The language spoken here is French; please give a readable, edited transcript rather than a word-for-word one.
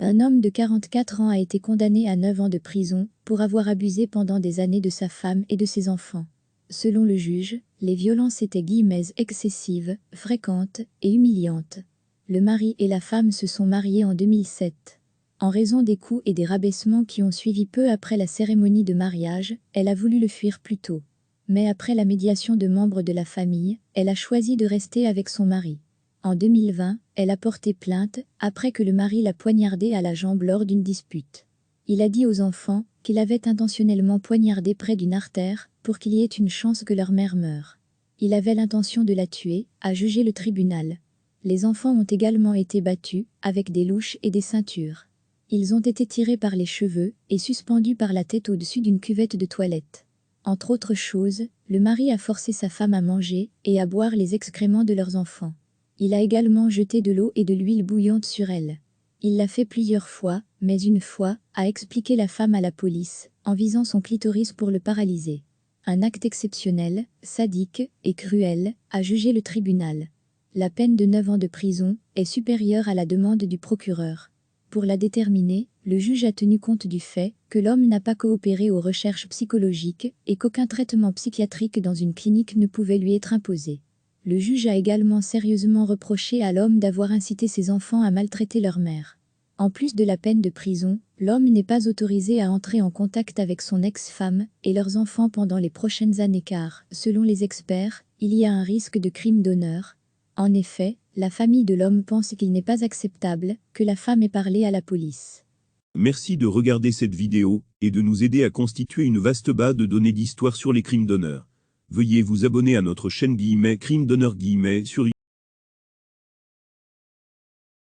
Un homme de 44 ans a été condamné à 9 ans de prison pour avoir abusé pendant des années de sa femme et de ses enfants. Selon le juge, les violences étaient « excessives, fréquentes et humiliantes ». Le mari et la femme se sont mariés en 2007. En raison des coups et des rabaissements qui ont suivi peu après la cérémonie de mariage, elle a voulu le fuir plus tôt. Mais après la médiation de membres de la famille, elle a choisi de rester avec son mari. En 2020, elle a porté plainte après que le mari l'a poignardée à la jambe lors d'une dispute. Il a dit aux enfants qu'il avait intentionnellement poignardé près d'une artère pour qu'il y ait une chance que leur mère meure. Il avait l'intention de la tuer, a jugé le tribunal. Les enfants ont également été battus avec des louches et des ceintures. Ils ont été tirés par les cheveux et suspendus par la tête au-dessus d'une cuvette de toilette. Entre autres choses, le mari a forcé sa femme à manger et à boire les excréments de leurs enfants. Il a également jeté de l'eau et de l'huile bouillante sur elle. Il l'a fait plusieurs fois, mais une fois, a expliqué la femme à la police, en visant son clitoris pour le paralyser. Un acte exceptionnel, sadique et cruel, a jugé le tribunal. La peine de 9 ans de prison est supérieure à la demande du procureur. Pour la déterminer, le juge a tenu compte du fait que l'homme n'a pas coopéré aux recherches psychologiques et qu'aucun traitement psychiatrique dans une clinique ne pouvait lui être imposé. Le juge a également sérieusement reproché à l'homme d'avoir incité ses enfants à maltraiter leur mère. En plus de la peine de prison, l'homme n'est pas autorisé à entrer en contact avec son ex-femme et leurs enfants pendant les prochaines années car, selon les experts, il y a un risque de crime d'honneur. En effet, la famille de l'homme pense qu'il n'est pas acceptable que la femme ait parlé à la police. Merci de regarder cette vidéo et de nous aider à constituer une vaste base de données d'histoire sur les crimes d'honneur. Veuillez vous abonner à notre chaîne Crime d'honneur sur